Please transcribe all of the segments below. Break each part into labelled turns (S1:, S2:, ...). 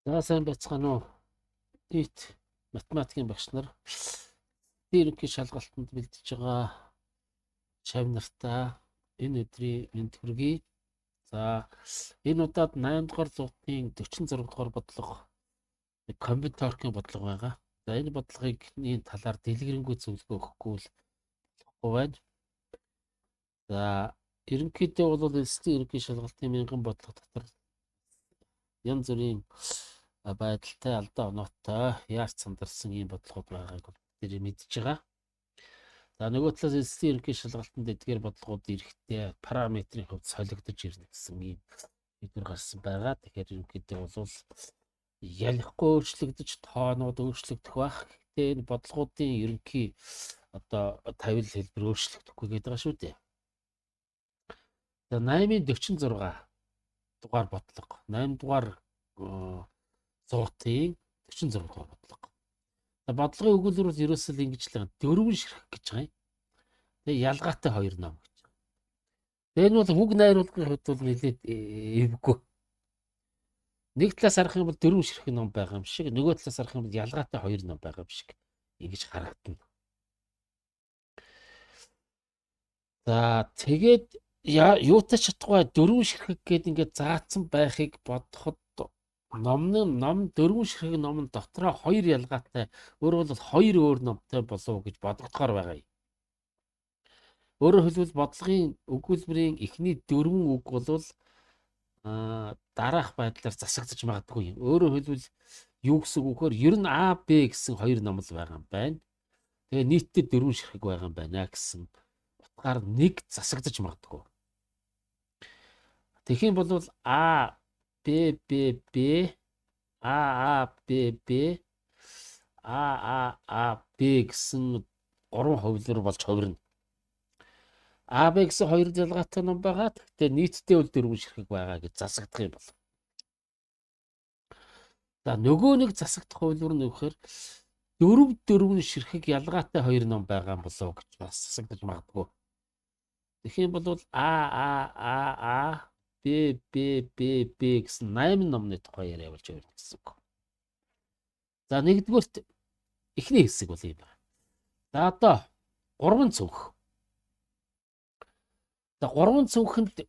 S1: За сайн байцгаана уу? Нийт математикийн багш нар ерөнхий шалгалтанд бэлдэж байгаа шав нартаа энэ өдрийн мэнд хүргэе. За энэ удаад 8 дугаар зуутын 46 дугаар бодлого комбинаторикийн бодлого байгаа. За энэ бодлогыг энэ талаар дэлгэрэнгүй зөвлөгөө өгөхгүй л болохгүй байна. За ерөнхийдөө бол элсдийн ерөнхий шалгалтын мянган бодлого дотор янз бүрийн байдалтай алдаа оноотой яарч сандарсан ийм бодлогод байгааг тэр мэдж байгаа. За нөгөө талаас элсдийн ерөнхий шалгалтанд эдгээр бодлогууд эрэхтэй параметрийн хувьд солигдож ирнэ гэсэн ийм мэдэр гарсан байгаа. Тэгэхээр ерөнхийдөө бол ялахгүй өөрчлөгдөж тоонууд өөрчлөгдөх байх. Гэхдээ энэ бодлогуудын ерөнхий одоо тавил хэлбэр өөрчлөгдөхгүй гэдэг байгаа шүү дээ. За 846 дугаар бодлого 8 дугаар зуутын 46 дугаар бодлого. Бодлогын өгүүлбэр бол ерөөсөө л ингэж л байгаа. Дөрвөн ширхэг гэж байгаа юм. Тэгээ ялгаатай хоёр ном гэж. Тэгээ энэ бол үг найруулгын хувьд бол нэлээд эвгүй. Нэг талаас харах юм бол дөрвөн ширхэг ном байгаа юм шиг, нөгөө талаас харах юм бол ялгаатай хоёр ном байгаа юм шиг ингэж харагдана. За тэгээд юутай чадахгүй дөрвөн ширхэг гээд ингээд заасан байхыг бодоход ном дөрвөн ширхэг номон дотроо хоёр ялгаатай өөрөөр бол хоёр өөр номтой болов гэж бодогдохоор байгаа юм. Өөрөөр хэлбэл бодлогын өгүүлбэрийн эхний дөрвөн үг бол дараах байдлаар засагдж магадгүй юм. Өөрөөр хэлбэл юу гэсэн үг вөхөр ер нь А, Б гэсэн хоёр ном л байгаа юм байна. Тэгээ нийтдээ дөрвөн ширхэг байгаа юм байна гэсэн утгаар нэг засагдж магадгүй. Тэгэх юм бол А, Б, Б, Б, А, Б, Б, А, Б гэсэн гурван хувилбар болж хувирна. А, Б гэсэн хоёр ялгаатай ном байгаа. Гэхдээ нийтдээ бол дөрвөн ширхэг байгаа гэж засагдах юм бол. За нөгөө нэг засагдах хувилбар нь вөхөр дөрвөн ширхэг ялгаатай хоёр ном байгаа юм болов гэж бас засагдаж магадгүй. Тэгэх юм бол А, Б, Б, Б, Б гэсэн 8 номны тухай яриа болж байна гэсэн үг. За нэгдүгээрт эхний хэсэг бол юм байна. За одоо 3 цүнх. За 3 цүнхэнд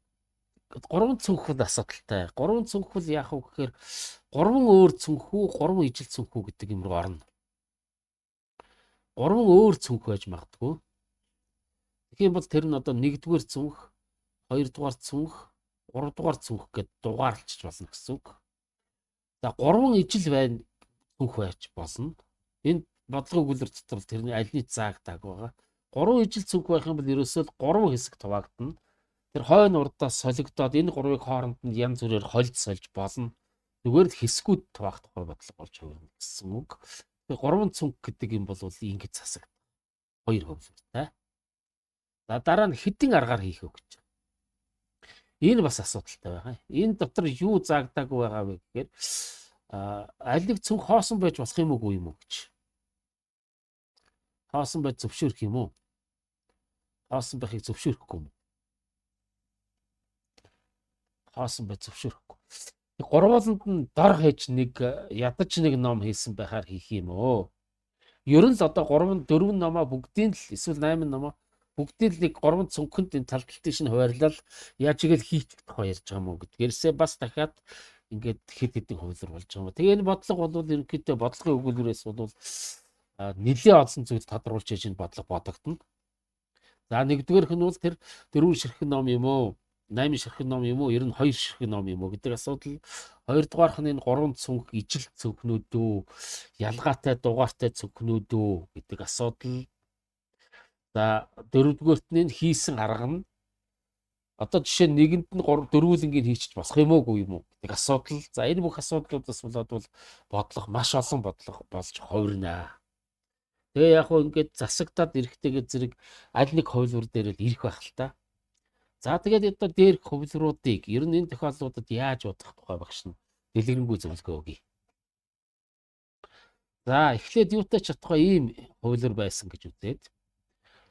S1: 3 цүнх бол асуудалтай. 3 цүнх бол яах вэ гэхээр 3 өөр цүнх үү, 3 ижил цүнх үү гэдэг юм руу орно. 3 өөр цүнх байж магадгүй. Тэгэх юм бол тэр нь одоо 1-р цүнх, 2-р цүнх, 3-р цүнх гэд дугаарлчих болно гэсэн үг. За 3 ижил байна цүнх байж болно. Энэ бодлогын өгүүлбэр дотор тэрний аль нь заагдаг байгаа. 3 ижил цүнх байх юм бол ерөөсөө 3 хэсэг хуваагдана. Тэр хойно урдаас солигдоод энэ гурвыг хооронд нь янз бүрээр холж сольж болно. Зүгээр л хэсгүүд хуваагдах бодлого болж хувирна гэсэн үг. Тэгээ 3 цүнх гэдэг юм бол ингэж засаг 2 хувилбартай. За дараа нь хэдийн аргаар хийх вэ гэж. Энэ бас асуудалтай байгаа. Энэ дотор юу заагдаагүй байгаа вэ гэхээр аль нэг цүнх хоосон байж болох юм уу юм уу гэж. Хоосон байж зөвшөөрөх юм уу? Хоосон байхыг зөвшөөрөхгүй юм. Хоосон байж зөвшөөрөхгүй. Гурвууланд нь дор хэж нэг ядаж нэг ном хийсэн байхаар хийх юм уу? Ер нь л одоо 3 4 номоо бүгдийн л эсвэл 8 номоо бүгдийн л нэг 3 цүнхэнд энэ талталтын шин хуваарлал яаж игээл хийх тухай ярьж байгаа юм уу гэдгээрсээ бас дахиад ингээд хэд хэдэн хувилбар болж байгаа юм. Тэгээ энэ бодлого бол ерөнхийдөө бодлогын өгүүлбэрээс бол нэлээд олон зүйл тодорхойлж хийж энэ бодлого бодогдно. За нэгдүгээрх нь бол тэр 4 ширхэг ном юм уу? 8 ширхэг ном юм уу? Ер нь 2 ширхэг ном юм уу гэдэг асуудал. Хоёрдугаарх нь энэ 3 цүнх ижил цүнхнүүд үү? Ялгаатай дугаартай цүнхнүүд үү гэдэг асуудал. За дөрөвдүгээрт нь хийсэн арга нь одоо жишээ нь нэгэнд нь 4-ийн хийчих болох юм уугүй юм уу гэдэг асуудал. За энэ бүх асуудлуудаас болоод бол бодлого маш олон бодлого болж хувирна. Тэгээ яг хөө ингээд засагдаад эрэхтэйгээ зэрэг аль нэг хувилбар дээр л ирэх байх л та. За тэгээд одоо дээрх хувилбаруудыг ер нь энэ тохиолдлуудад яаж бодох тухай багш нь дэлгэрэнгүй зөвлөгөө өгье. За эхлээд юутай чадахгүй ийм хувилбар байсан гэж үзээд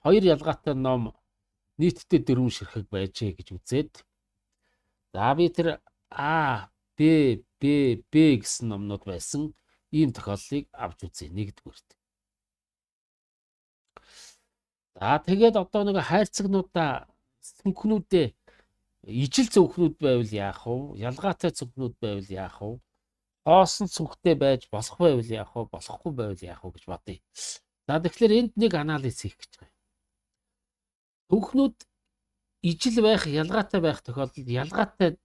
S1: 2 ялгаатай ном нийтдээ 4 ширхэг байжээ гэж үзээд за би тэр А, Б, Б Б гэсэн номнууд байсан ийм тохиолдлыг авч үзье нэгдүгээрт. За тэгээд одоо нэг хайрцагнуудаа цүнхнүүдээ ижил цүнхнүүд байвал яах вэ? Ялгаатай цүнхнүүд байвал яах вэ? Хоосон цүнхтэй байж болох байвал яах вэ? Болохгүй байвал яах вэ гэж бодъё. За тэгэхээр энд нэг анализ хийх гэж байна. Цүнхнүүд ижил байх, ялгаатай байх тохиолдолд ялгаатай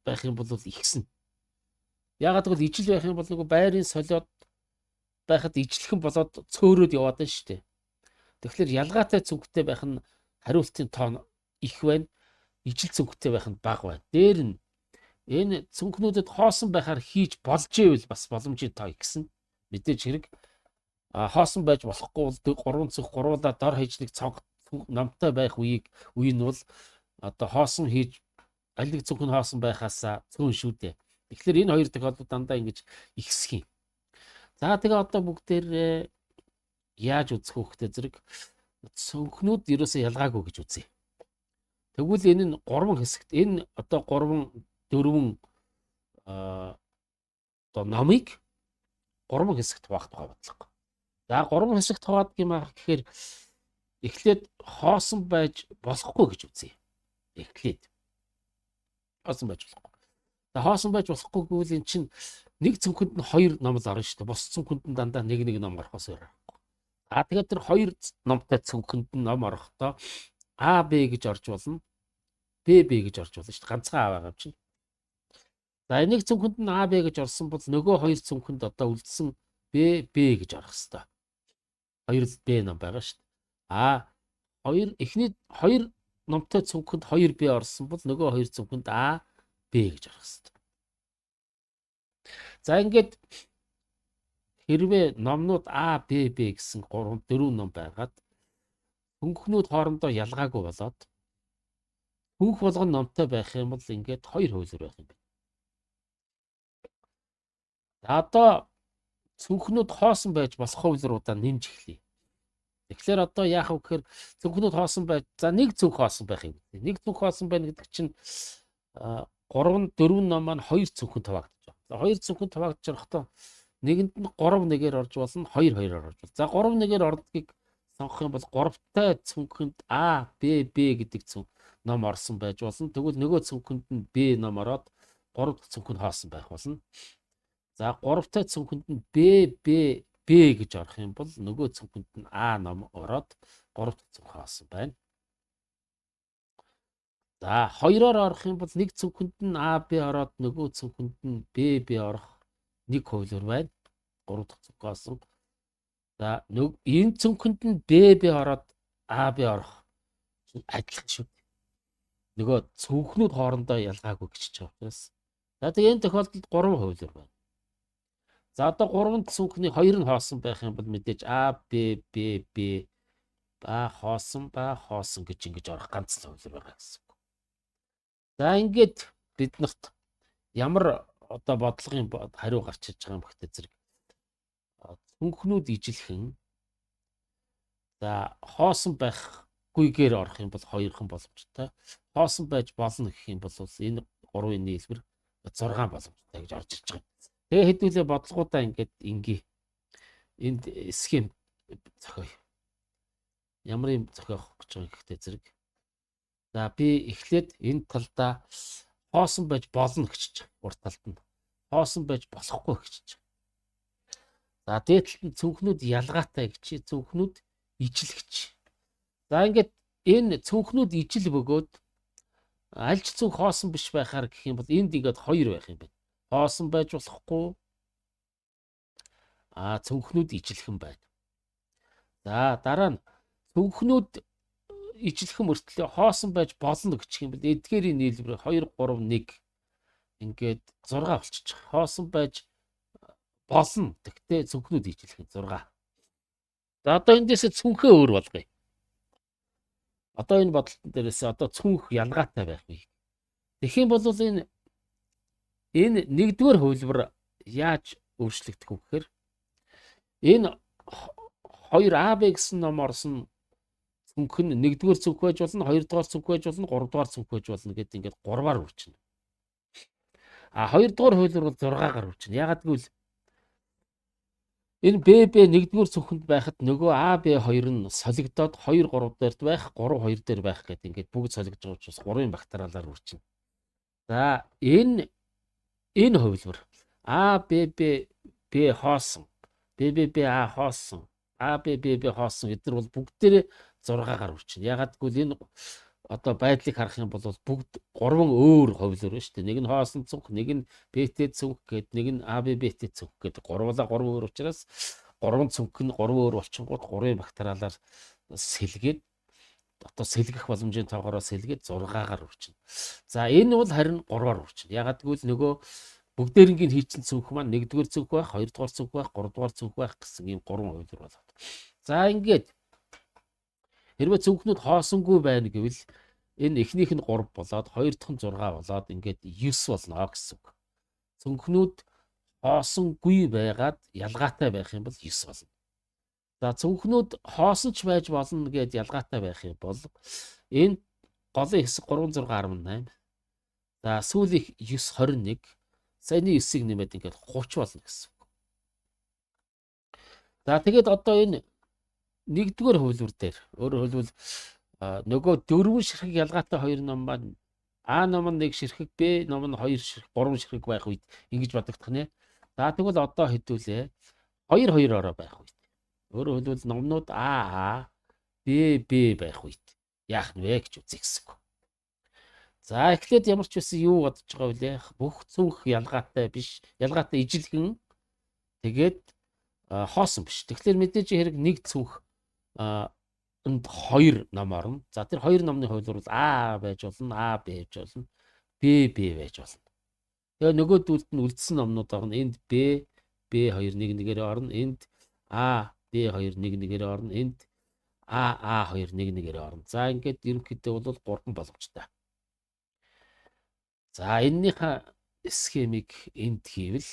S1: байх юм бол ихсэн. Яагаад гэвэл ижил байх юм бол нөгөө байрын солиод байхад ижлэхэн болоод цөөрөөд яваад байна шүү дээ. Тэгэхээр ялгаатай цүнхтэй байх нь хариултын тоо их байна. Ижил цүнхтэй байх нь бага байна. Дээр нь энэ цүнхнүүдэд хоосон байхаар хийж болж ивэл бас боломжийн тоо ихсэн. Мэдээж хэрэг хоосон байж болохгүй бол 3 цүнх гуруулаа дор хийж нэг цонх намтай байх үе нь бол одоо хоосон хийж аль нэг цүнх нь хоосон байхаасаа цөөн шүү дээ. Тэгэхээр энэ хоёр тохиолдолд дандаа ингэж ихсэх юм. За тэгээ одоо бүгдээр яаж үзэх вэ гэхээр зэрэг цүнхнүүд ерөөсөө ялгаагүй гэж үзье. Тэгвэл энэ нь 3 хэсэгт энэ одоо 4 одоо номыг 3 хэсэгт хуваах тухай бодлого. За 3 хэсэгт хуваадаг юм аа гэхээр эхлээд хоосон байж болохгүй гэж үзье. Эхлээд хоосон байж болохгүй. За хоосон байж болохгүй гэвэл эн чинь нэг цүнхэнд нь 2 ном л орно шүү дээ. Бус цүнхэнд нь дандаа нэг ном орохоос байхгүй. Тэгээд тэр 2 номтой цүнхэнд нь ном орохдоо А, Б гэж орж болно. Б гэж орж болно шүү дээ. Ганцхан А байгаа юм чинь. За нэг цүнхэнд нь А, Б гэж орсон бол нөгөө 2 цүнхэнд одоо үлдсэн Б гэж орох хэвээр. 2 Б ном байгаа шүү дээ. Эхний 2 номтой цүнхэнд 2 Б орсон бол нөгөө 2 цүнхэнд А, Б гэж орох хэвээр. За ингээд хэрвээ номнууд А, Б гэсэн 4 ном байгаад цүнхнүүд хоорондоо ялгаагүй болоод цүнх болгон номтой байх юм бол ингээд 2 хуулиар байх юм байна. За одоо цүнхнүүд хоосон байж болох хуулиаруудаа нэмж эхлэе. Тэгэхээр одоо яах вэ гэхээр цүнхнүүд хоосон байж за нэг цүнх хоосон байх юм. Нэг цүнх хоосон байна гэдэг чинь 4 ном маань 2 цүнхэнд хуваагдаж байна. За 2 цүнхэнд хуваагдаж байхдаа нэгэнд нь 3 нэгээр орж болно, 2 2-оор орж болно. За 3 нэгээр ордгийг сонгох юм бол 3-тай цүнхэнд А, Б гэдэг ном орсон байж болно. Тэгвэл нөгөө цүнхэнд нь Б ном ороод 3 дахь цүнхэнд хоосон байх болно. За 3-тай цүнхэнд нь Б гэж орох юм бол нөгөө цүнхэнд нь А ном ороод 3 дахь цүнх хоосон байна. За 2-оор орох юм бол нэг цүнхэнд нь А, Б ороод нөгөө цүнхэнд нь Б орох нэг хуулиар байна. 3 дахь цүнх хоосон. За энэ цүнхэнд нь Б ороод А, Б орох адилхан шүү. Нөгөө цүнхнүүд хоорондоо ялгаагүй гэж байгаа учраас. За тэгээ энэ тохиолдолд 3 хуулиар байна. За одоо 3 цүнхний 2 нь хоосон байх юм бол мэдээж А, Б ба хоосон гэж ингэж орох ганц л хуулиар байгаа гэсэн. За ингээд биднэрт ямар одоо бодлогын хариу гарч иж байгаа юм бөхтэй зэрэг цүнхнүүд ижилхэн за хоосон байхгүйгээр орох юм бол 2хан боломжтой. Хоосон байж болно гэх юм бол энэ 3-ын нийлбэр 6 боломжтой гэж орж иж байгаа. Тэгээ хэдүүлээ бодлогуудаа ингээд ингээ энд схем зохиоё. Ямар юм зохиох гэж байгаа гэхдээ зэрэг. За би эхлээд энэ талдаа хоосон байж болно гэж байгаа. Урт талд нь хоосон байж болохгүй гэж байгаа. За дээд талд нь цүнхнүүд ялгаатай гэж, цүнхнүүд ижил гэж. За ингээд энэ цүнхнүүд ижил бөгөөд аль ч цүнх хоосон биш байхаар гэх юм бол энд ингээд 2 байх юм байна. Хоосон байж болохгүй. Цүнхнүүд ижилхэн байна. За дараа нь цүнхнүүд ижилхэн мөртлөө хоосон байж болно гэх юм бол эдгээрийн нийлбэр 2 3 1 ингээд 6 болчих. Хоосон байж болно. Тэгтээ цүнхнүүд ижилхэн 6. За одоо эндээсээ цүнхээ өөр болгоё. Одоо энэ бодлолтон дээрээс одоо цүнх ялгаатай байх вэ? Тэгэх юм бол энэ нэгдүгээр хуулбар яаж өөрчлөгдөх вэ гэхээр энэ 2 АБ гэсэн ном орсон цүнх нь нэгдүгээр цүнх байж болно, хоёрдугаар цүнх байж болно, гуравдугаар цүнх байж болно гэдэг ингээд 3-аар үрчнэ. А хоёрдугаар хуулиар бол 6-аар үржинэ. Ягаад гэвэл энэ ББ нэгдүгээр цүнхэнд байхад нөгөө АБ2 нь солигдоод 2 3 дээрд байх, 3 2 дээр байх гэдэг ингээд бүгд солигдож байгаа учраас 3-ын бактериалаар үржинэ. За энэ хувилбар АББ Б хоосон, БББ А хоосон, АББ хоосон эдгээр бол бүгдээрээ 6-аар үржинэ. Ягаад гэвэл энэ одоо байдлыг харах юм бол бүгд 3 өөр хувилбар байна шүү дээ. Нэг нь хоосон цүнх, нэг нь БТ цүнх гэдэг, нэг нь АББТ цүнх гэдэг. Гурвуулаа 3 өөр учраас 3 цүнх нь 3 өөр болчихгоот 3-ын бактериалаар сэлгээд одоо сэлгэх боломжийн тоогоороо сэлгээд 6-аар үржинэ. За энэ бол харин 3-аар үржинэ. Ягаад гэвэл нөгөө бүгдээрингийн хийцэн цүнх маань 1-р цүнх байх, 2-р цүнх байх, 3-р цүнх байх гэсэн ийм 3 хувилбар болоод. За ингээд хэрвээ цүнхнүүд хоосонгүй байна гэвэл энэ эхнийх нь 3 болоод хоёр дахь нь 6 болоод ингээд 9 болно гэсэн үг. Цүнхнүүд хоосонгүй байгаад ялгаатай байх юм бол 9 болно. За цүнхнүүд хоосонч байж болно гэд ялгаатай байх юм бол энэ голын хэсэг 36.8. За сүүлийнх 9.21. Саяны 9-ийг нэмээд ингээд 30 болно гэсэн үг. За тэгээд одоо энэ нэгдүгээр хувилбар дээр өөрөөр хэлбэл нөгөө 4 ширхэг ялгаатай хоёр ном маань А ном нь 1 ширхэг, Б ном нь 2 ширхэг, 3 ширхэг байх үед ингэж бодогдох нэ. За тэгвэл одоо хэдүүлээ 2-2-ороо байх үед. Өөрөөр хэлбэл номнууд А, Б, Б байх үед яах нь вэ гэж үзье гэсэн үг. За эхлээд ямар ч байсан юу бодож байгаа вэ? Бүх цүнх ялгаатай биш, ялгаатай ижилхэн тэгээд хоосон биш. Тэгэхээр мэдээж хэрэг нэг цүнх энд 2 ном орно. За тэр 2 номны хувилбар бол А байж болно, А Б байж болно, Б Б байж болно. Тэгээ нөгөөдүүлд нь үлдсэн номнууд орно. Энд Б Б2 нэг нэгээрээ орно. Энд А Б2 нэг нэгээрээ орно. Энд А А2 нэг нэгээрээ орно. За ингээд ерөнхийдөө бол 3 боломжтой. За эннийхээ схемийг энд хийвэл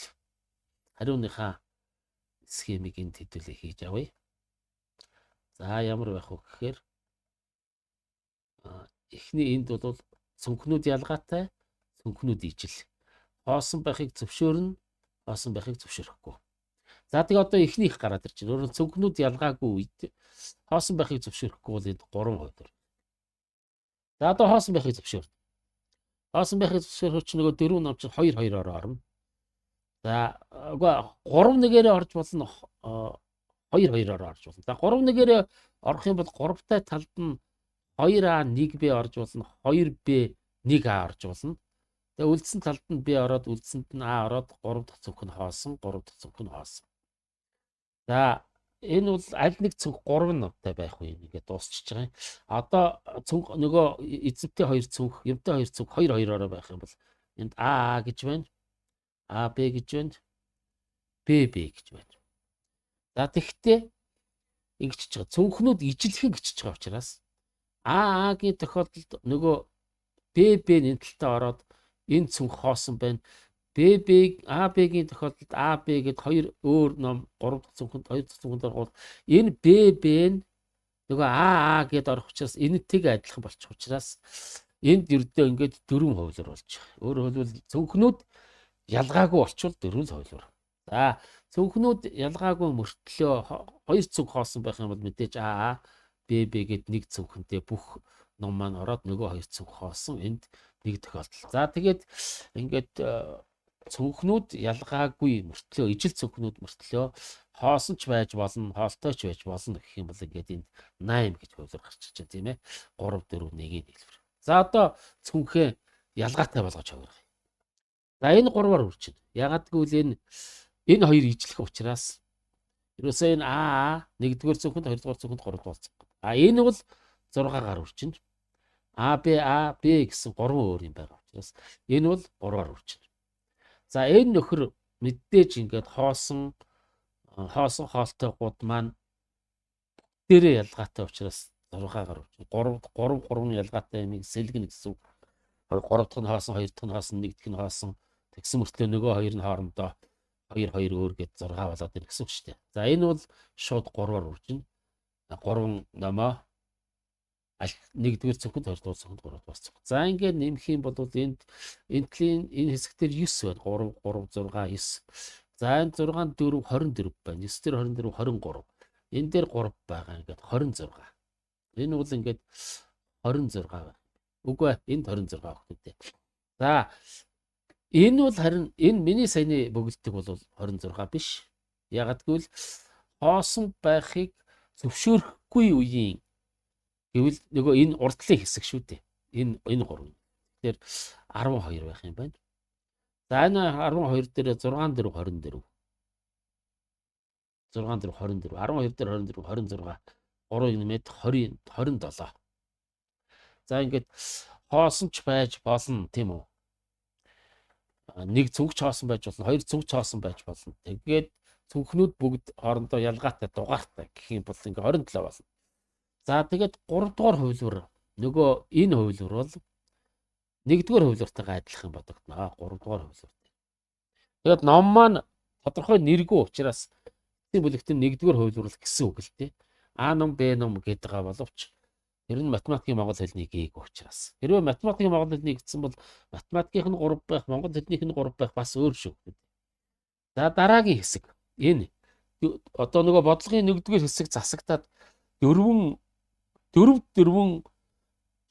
S1: хариуныхаа схемийг энд хэдүүлээ хийж авъя. За ямар байх вэ гэхээр эхний энд бол цүнхнүүд ялгаатай, цүнхнүүд ижил. Хоосон байхыг зөвшөөрнө, хоосон байхыг зөвшөөрөхгүй. За тэгээ одоо эхнийх гараад ирж байна. Өөрөөр цүнхнүүд ялгаагүй үед хоосон байхыг зөвшөөрөхгүй бол энд 3 хувилбар. За одоо хоосон байхыг зөвшөөрнө. Хоосон байхыг зөвшөөрөх чинь нөгөө 4 ном чинь 2-2-ороо орно. За 3-1-ээрээ орж болно, 2-2-ороо орж болно. За 3-1-ээрээ орох юм бол 3-тай талд нь 2А 1Б орж болно, 2Б 1А орж болно. Тэгээ үлдсэн талд нь Б ороод, үлдсэнд нь А ороод 3 дахь цүнх нь хоосон, 3 дахь цүнх нь хоосон. За энэ бол аль нэг цүнх 3 номтой байх уу ингээд дуусчихж байгаа юм. Одоо цүнх нөгөө эзэмтэй 2 цүнх, юмтай 2 цүнх 2-2-ороо байх юм бол энд А гэж байна, А Б гэж байна, Б Б гэж байна. За тэгтээ ингэж байгаа. Цүнхнүүд ижилхэн гिचж байгаа учраас А-гийн тохиолдолд нөгөө Б Б-ийн талтай ороод энэ цүнх хоосон байна. Б Б А Б-гийн тохиолдолд А Б гээд 2 өөр ном 3 дахь цүнхэнд 2 дахь цүнхэнд ороход энэ Б Б нь нөгөө А гээд орох учраас энэтэйг адилхан болчих учраас энд ердөө ингээд 4 хувилбар болж байгаа. Өөрөөр хэлбэл цүнхнүүд ялгаагүй болчихвол 4 хувилбар. За цүнхнүүд ялгаагүй мөртлөө 2 цүнх хоосон байх юм бол мэдээж А Б Б гээд нэг цүнхэнтэй бүх ном маань ороод нөгөө 2 цүнх хоосон энд нэг тохиолдол. За тэгээд ингээд цүнхнүүд ялгаагүй мөртлөө ижил цүнхнүүд мөртлөө хоосонч байж болно, хоолтойч байж болно гэх юм бол ингээд энд 8 гэж хувилбар гарч ирж байгаа тийм ээ. 3 4 1-ийн хэлбэр. За одоо цүнхээ ялгаатай болгож хувиргая. За энэ 3-аар үржинэ. Ягаад гэвэл энэ хоёр ижлэх учраас ерөөсөө энэ А 1-р цүнхэнд 2-р цүнхэнд 3-р цүнхэнд. А энэ бол 6-аар үржинэ. А Б гэсэн 3 өөр юм байгаа учраас энэ бол 3-аар үржинэ. За энэ нөхөр мэдээж ингээд хоосон хоолтой гууд маань дээрээ ялгаатай учраас 6-аар үржинэ. 3 ялгаатай юм сэлгэнэ гэсэн үг. 3 дахь нь хоосон, 2 дахь нь хоосон, 1 дахь нь хоосон. Тэгсэн мөртлөө нөгөө хоёр нь хоорондоо 2 өөр гээд 6 болоод ирэх гэсэн үг шүү дээ. За энэ бол шууд 3-аар үржинэ. 3 номоо Нэгдүгээр цүнхэнд, хоёрдугаар цүнхэнд, гуравдугаар цүнхэнд. За ингээд нэмэх юм бол энтлийн энэ хэсэгтэр 9 байна. 3 3 6 9. За энэ 6 4 24 байна. 9 дээр 24 23. Энэ дээр 3 байгаа. Ингээд 26. Энэ бол ингээд 26 байна. Үгүй ээ, энд 26 байх үү. За энэ бол харин энэ миний саяны бөглөдөг бол 26 биш. Ягаад гэвэл хоосон байхыг зөвшөөрөхгүй үеийн гэвэл нөгөө энэ урдлын хэсэг шүү дээ. Энэ 3. Тэгэхээр 12 байх юм байна. За энэ 12 дээр 6 дээр 24. 6 дээр 24, 12 дээр 24, 26, 3 нэмээд 20, 27. За ингээд хоосон ч байж болно тийм үү? Нэг цүнхч хоосон байж болно, хоёр цүнхч хоосон байж болно. Тэгээд цүнхнүүд бүгд хоорондоо ялгаатай, дугаартай гэх юм бол ингээд 27 болно. За тэгээд 3 дугаар хувилбар нөгөө энэ хувилбар бол 1-р хувилбартайгаа адилхан бодогдно. 3 дугаар хувилбар. Тэгээд ном маань тодорхой нэргүй учраас эцсийн бүлэгтэн 1-р хувилбар гэсэн үг л дээ. А ном, Б ном гэдэг байгаа боловч тэр нь математикийн монгол хэлний гээгүй учраас. Хэрвээ математикийн монгол хэлний гэсэн бол математикийнх нь 3 байх, монгол хэлнийх нь 3 байх бас өөр шүү. За дараагийн хэсэг. Энэ одоо нөгөө бодлогын 1-р хэсэг засагдаад дөрвөн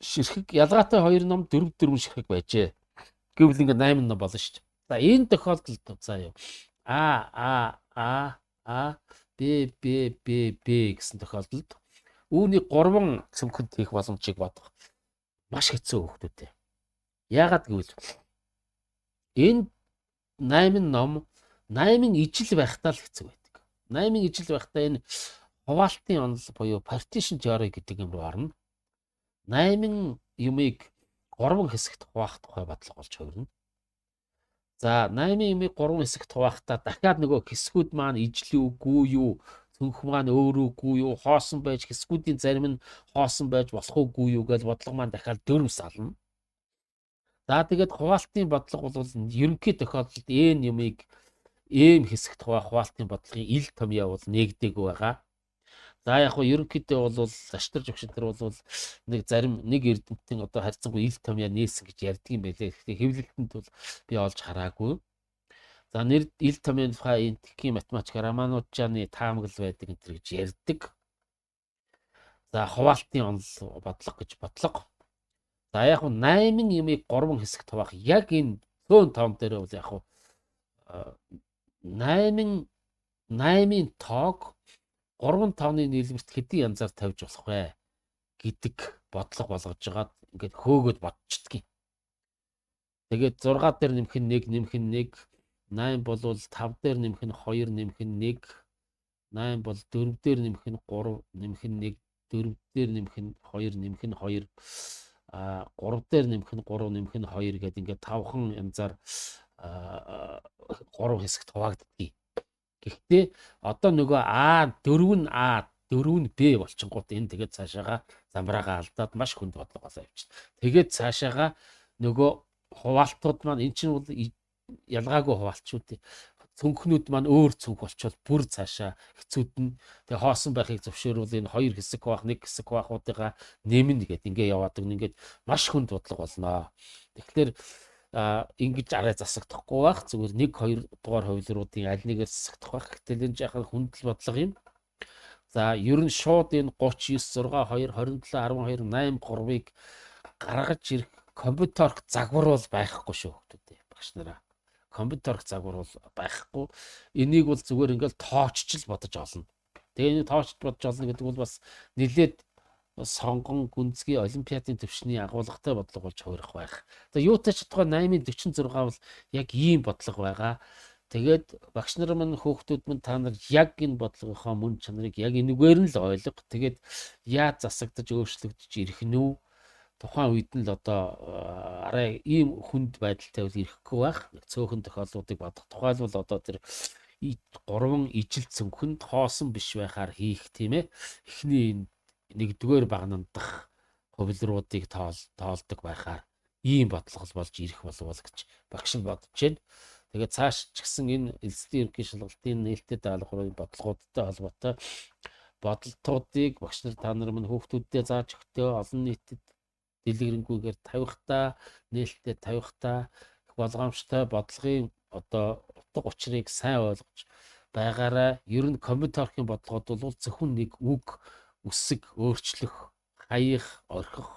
S1: ширхэг ялгаатай 2 ном 4 ширхэг байжээ. Гэвэл ингээд 8 ном болно шүү дээ. За энэ тохиолдолд заа юу. Б гэсэн тохиолдолд үүний 3 цөмхөнд хийх боломжийг бодох маш хэцүү хөвгтүүдээ. Яагаад гэвэл энэ 8 ном 8 ижил байхдаа л хэцүү байдаг. 8 ижил байхдаа энэ хуваалтын онол буюу partition theory гэдэг юм руу орно. 8 юмыг 3 хэсэгт хуваах тухай бодлого болж хувирна. За 8 юмыг 3 хэсэгт хуваахдаа дахиад нөгөө хэсгүүд маань ижил үгүй юу, цүнх маань өөр үгүй юу, хоосон байж хэсгүүдийн зарим нь хоосон байж болох үгүй юу гэж бодлого маань дахиад 4 сална. За тэгээд хуваалтын бодлого бол ерөнхий тохиолдолд энэ юмыг ийм хэсэгт хуваах хуваалтын бодлогын ил томьёо бол нэгдээг байгаа. За яг хөө ерөнхийдөө бол аштар жогшин төр бол нэг зарим нэг эрдэмтэн одоо харьцангуй ил томьёо нээсэн гэж ярьдаг юм байлээ. Гэхдээ хэвлэлтэнд бол би олж хараагүй. За нэр ил томьёоны тухай энтхийн математик Рамануджаны таамаглал байдаг энэ гэж ярьдаг. За хуваалтын онол бодлого гэж бодлого. За яг хөө 8 юмыг 3 хэсэгт хуваах яг энэ цөөн том дээр бол яг хөө 8-ын тоог 3-5-ны нийлбэрт хэдийн янзаар тавьж болох вэ гэдэг бодлого болгож жагаад ингээд хөөгөөд бодчихдгийг. Тэгээд 6 дээр нэмэх нь 1, 8 бол 5 дээр нэмэх нь 2, нэмэх нь 1, 8 бол 4 дээр нэмэх нь 3, нэмэх нь 1, 4 дээр нэмэх нь 2, нэмэх нь 2, 3 дээр нэмэх нь 3, нэмэх нь 2 гэдэг ингээд 5хан янзаар 3 хэсэгт хуваагддгийг. Гэхдээ одоо нөгөө A4 нь A, 4 нь Б болчихгоот энэ тэгээд цаашаага замбраагаа алдаад маш хүнд бодлого болоо явчихна. Тэгээд цаашаага нөгөө хуваалтууд маань эн чинь бол ялгаагүй хуваалт шүү дээ. Цүнхнүүд маань өөр цүнх болчихвол бүр цаашаа хэцүүднэ. Тэгээ хоосон байхыг зөвшөөрвөл энэ 2 хэсэг хуваах, 1 хэсэг хуваахуудыгаа нэмнэ гэдэг ингээ яваад өгнө. Ингээд маш хүнд бодлого болно. Тэгэхээр ингэж арай засагдахгүй байх. Зүгээр 1 2 дугаар хувилбаруудын аль нэгээр засагдах байх. Гэтэл энэ жаахан хүндэл бодлого юм. За ер нь шууд энэ 39 6 2 27 12 8 3-ыг гаргаж ирэх компьютерх загвар бол байхгүй шүү хөөе багш нараа. Компьютерх загвар бол байхгүй. Энийг бол зүгээр ингээл тооччл бодож олно. Тэгээ энэ тоочч бодож олно гэдэг бол бас нэлээд сонгон гүнзгий олимпиадын төвшний агуулгатай бодлого болж хувирах байх. Тэгээ юутай ч тухай 8-46 бол яг ийм бодлого байгаа. Тэгээд багш нар маань хөөхтүүд маань та нар яг энэ бодлогынхоо мөн чанарыг яг энэгээр нь л ойлго. Тэгээд яаж засагдаж өөрчлөгдөж ирэх нь үү? Тухайн үед нь л одоо арай ийм хүнд байдалтай бол ирэхгүй байх. Цөөхөн тохиолдлуудыг бодох. Тухайлбал одоо тэр 3 ижил цөмхөнд хоосон биш байхаар хийх тийм ээ. Эхний 1-р багнандах хувилбаруудыг тоолдог байхаар ийм бодлого болж ирэх болов гэж багш нь бодож байна. Тэгээд цааш ч гэсэн энэ элсдийн ерөнхий шалгалтын нээлттэй даалгаврын бодлогуудтай холбоотой бодолтуудыг багш нар та нар минь хүүхдүүддээ зааж өгтөө олон нийтэд дэлгэрэнгүйгээр тавихтаа, нээлттэй тавихтаа их болгоомжтой бодлогын одоо утга учирыг сайн ойлгож байгаарай. Ер нь комментарийн бодлогод бол зөвхөн нэг үг, үсэг өөрчлөх, хаях, орхих,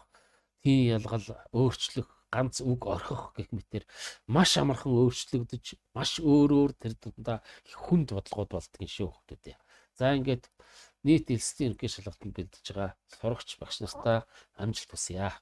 S1: тийм ялгал өөрчлөх, ганц үг орхих гэх мэтэр маш амархан өөрчлөгдөж, маш өөр тэр дундаа их хүнд бодлогод болдгийн шүү хүүхдүүд. За ингээд нийт элсдийн ерөнхий шалгалтанд бэлдэж байгаа сурагч багш нартаа амжилт хүсье.